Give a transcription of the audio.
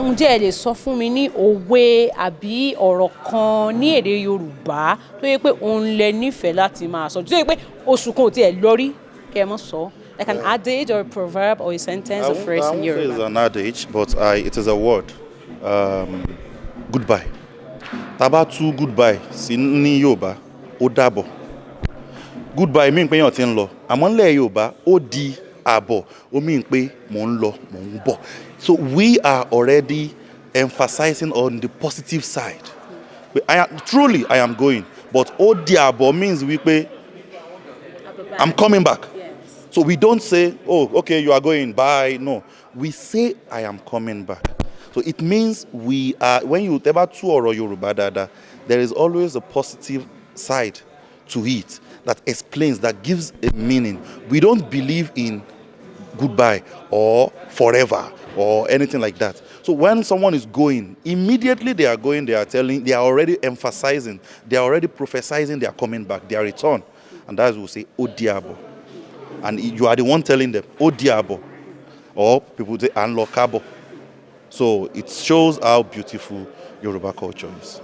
Ǹjẹ́ ẹ lè sọ fún mi ní òwe àbí ọ̀rọ̀ kan ní èdè Yorùbá tó yẹ pé òun lẹ nífẹ̀ẹ́ láti máa sọ, tó yẹ pé oṣù kan ò tiẹ̀ lọ rí kẹ́ ẹ mọ́ sọ, like an adage or a proverb or a sentence or phrase in I won't say it's Yoruba. an adage, but it is a word. Goodbye. Taba tú goodbye sí ní Yorùbá, Odabo. Goodbye mean pé èèyàn ti ń lọ. Àmọ́ nílẹ̀ Yorùbá, ó di àbọ̀. Ó mean pé mò ń lọ, mò ń bọ̀. So we are already emphasizing on the positive side. Truly, I am going. But ó di àbọ̀ means wípé I'm coming back. Yes. So we don't say, oh, okay, you are going, bye. No. We say, I am coming back. So it means we are, when you ever tú ọ̀rọ̀ Yorùbá dáadáa, there is always a positive side to it that explains, that gives a meaning. We don't believe in goodbye or forever or anything like that. So when someone is going, immediately they are going, they are already emphasizing, they are already prophesizing they are coming back, their return. And that's what we say, Odiabo. And you are the one telling them, Odiabo. Or people say, Anlokabo. So it shows how beautiful Yoruba culture is.